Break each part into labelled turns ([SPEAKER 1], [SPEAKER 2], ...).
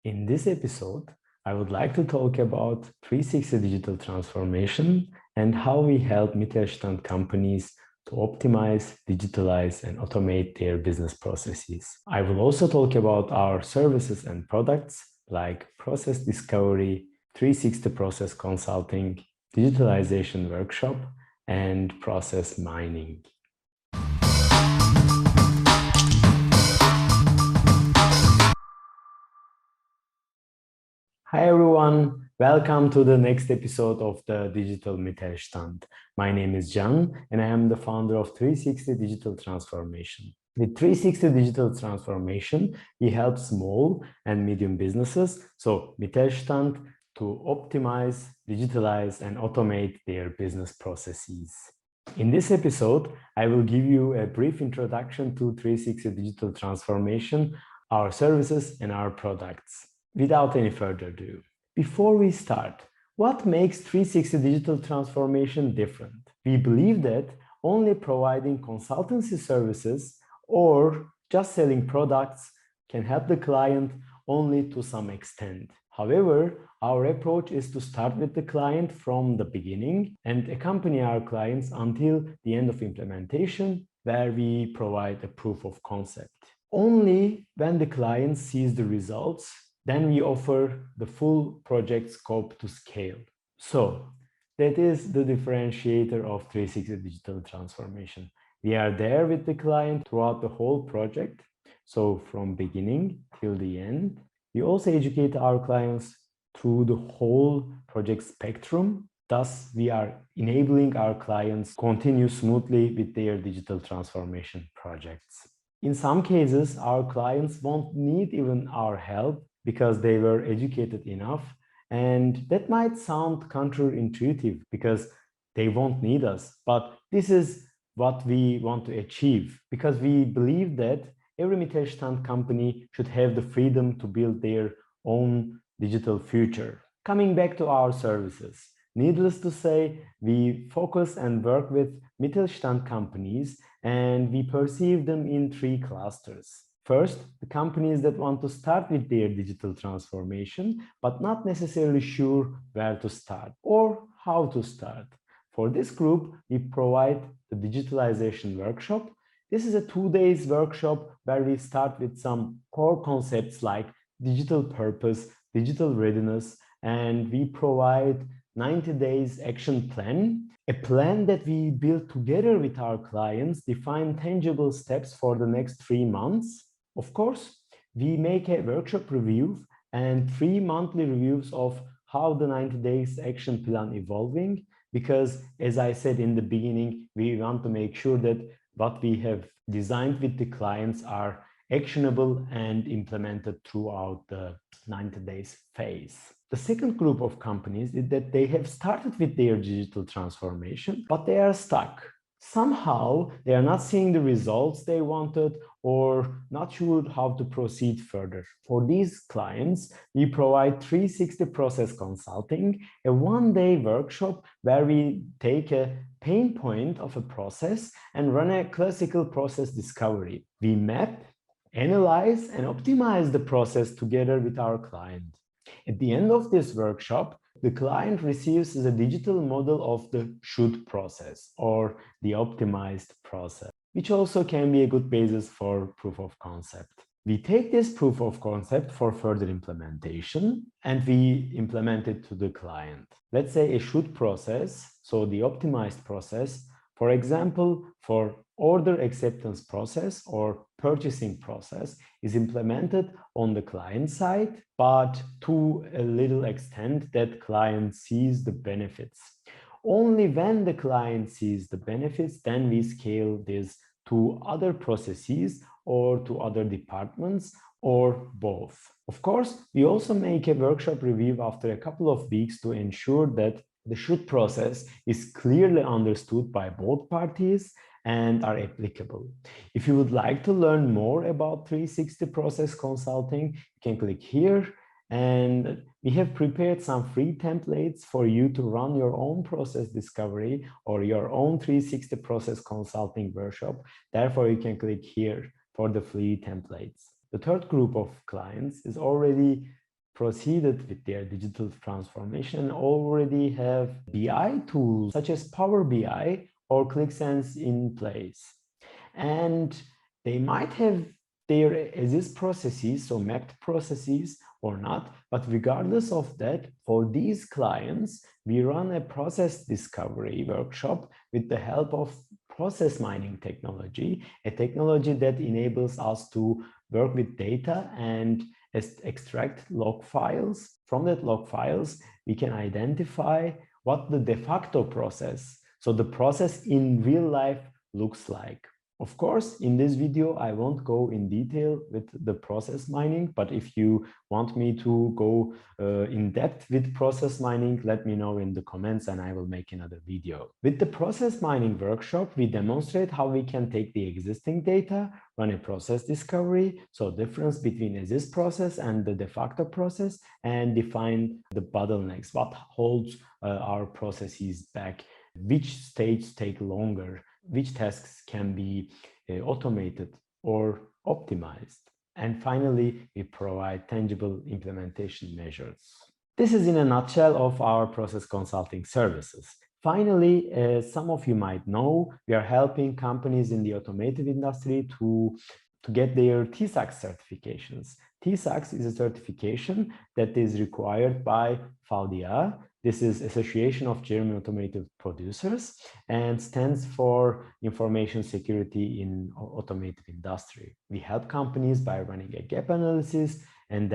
[SPEAKER 1] In this episode, I would like to talk about 360 digital transformation and how we help Mittelstand companies to optimize, digitalize, and automate their business processes. I will also talk about our services and products like process discovery, 360 process consulting, digitalization workshop, and process mining. Hi everyone, welcome to the next episode of the Digital Mittelstand. My name is Can and I am the founder of 360 Digital Transformation. With 360 Digital Transformation, we help small and medium businesses, so Mittelstand, to optimize, digitalize, and automate their business processes. In this episode, I will give you a brief introduction to 360 Digital Transformation, our services, and our products. Without any further ado, before we start, what makes 360 Digital Transformation different? We believe that only providing consultancy services or just selling products can help the client only to some extent. However, our approach is to start with the client from the beginning and accompany our clients until the end of implementation, where we provide a proof of concept. Only when the client sees the results, then we offer the full project scope to scale. So that is the differentiator of 360 digital transformation. We are there with the client throughout the whole project. So from beginning till the end, we also educate our clients through the whole project spectrum. Thus, we are enabling our clients continue smoothly with their digital transformation projects. In some cases, our clients won't need even our help because they were educated enough. And that might sound counterintuitive because they won't need us. But this is what we want to achieve because we believe that every Mittelstand company should have the freedom to build their own digital future. Coming back to our services, needless to say, we focus and work with Mittelstand companies and we perceive them in three clusters. First, the companies that want to start with their digital transformation, but not necessarily sure where to start or how to start. For this group, we provide the Digitalization Workshop. This is a 2-day workshop where we start with some core concepts like digital purpose, digital readiness, and we provide 90 days action plan, a plan that we build together with our clients, define tangible steps for the next 3 months. Of course, we make a workshop review and 3 monthly reviews of how the 90 days action plan evolving, because as I said in the beginning, we want to make sure that what we have designed with the clients are actionable and implemented throughout the 90 days phase. The second group of companies is that they have started with their digital transformation, but they are stuck. Somehow they are not seeing the results they wanted or not sure how to proceed further. For these clients, we provide 360 process consulting, a 1-day workshop where we take a pain point of a process and run a classical process discovery. We map, analyze, and optimize the process together with our client. At the end of this workshop, the client receives the digital model of the should process or the optimized process, which also can be a good basis for proof of concept. We take this proof of concept for further implementation and we implement it to the client. Let's say a should process, so the optimized process, for example, for order acceptance process or purchasing process is implemented on the client side, but to a little extent that client sees the benefits. Only when the client sees the benefits, then we scale this to other processes or to other departments or both. Of course, we also make a workshop review after a couple of weeks to ensure that the should process is clearly understood by both parties and are applicable. If you would like to learn more about 360 process consulting, you can click here and we have prepared some free templates for you to run your own process discovery or your own 360 process consulting workshop. Therefore, you can click here for the free templates. The third group of clients is already proceeded with their digital transformation and already have BI tools such as Power BI or ClickSense in place. And they might have their as-is processes, so mapped processes or not, but regardless of that, for these clients, we run a process discovery workshop with the help of process mining technology, a technology that enables us to work with data and extract log files. From that log files, we can identify what the de facto process, so the process in real life, looks like. Of course, in this video, I won't go in detail with the process mining, but if you want me to go in depth with process mining, let me know in the comments and I will make another video. With the process mining workshop, we demonstrate how we can take the existing data, run a process discovery, so difference between as-is process and the de facto process, and define the bottlenecks, what holds our processes back, which stages take longer, which tasks can be automated or optimized. And finally, we provide tangible implementation measures. This is in a nutshell of our process consulting services. Finally, as some of you might know, we are helping companies in the automotive industry to get their TISAX certifications. TISAX is a certification that is required by VDA. This is Association of German Automotive Producers and stands for Information Security in Automotive Industry. We help companies by running a gap analysis and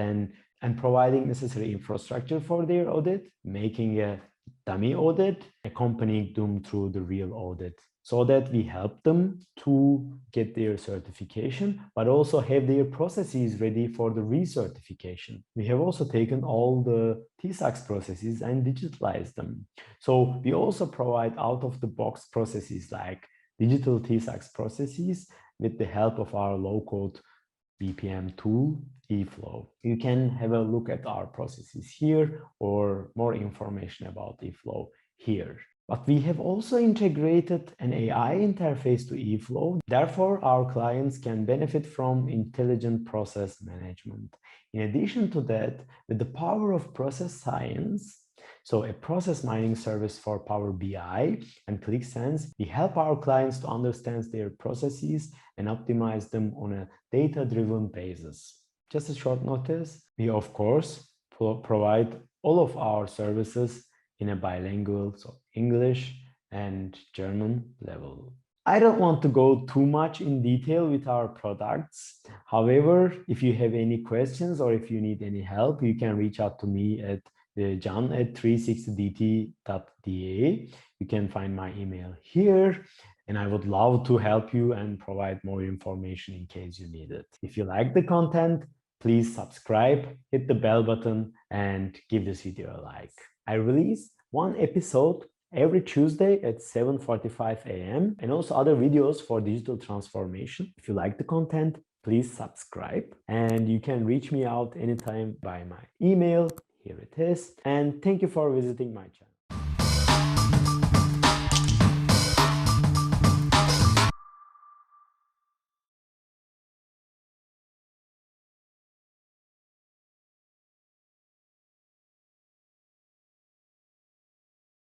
[SPEAKER 1] providing necessary infrastructure for their audit, making a dummy audit, accompanying them through the real audit, so that we help them to get their certification, but also have their processes ready for the recertification. We have also taken all the TISAX processes and digitalized them. So we also provide out-of-the-box processes like digital TISAX processes with the help of our low-code BPM tool, eFlow. You can have a look at our processes here or more information about eFlow here. But we have also integrated an AI interface to eFlow. Therefore, our clients can benefit from intelligent process management. In addition to that, with the power of process science, so a process mining service for Power BI and ClickSense, we help our clients to understand their processes and optimize them on a data-driven basis. Just a short notice, we of course provide all of our services in a bilingual, so English and German level. I don't want to go too much in detail with our products. However, if you have any questions or if you need any help, you can reach out to me at john@360dt.da. You can find my email here, and I would love to help you and provide more information in case you need it. If you like the content, please subscribe, hit the bell button, and give this video a like. I release one episode every Tuesday at 7:45 a.m. and also other videos for digital transformation. If you like the content, please subscribe, and you can reach me out anytime by my email. Here it is. And thank you for visiting my channel.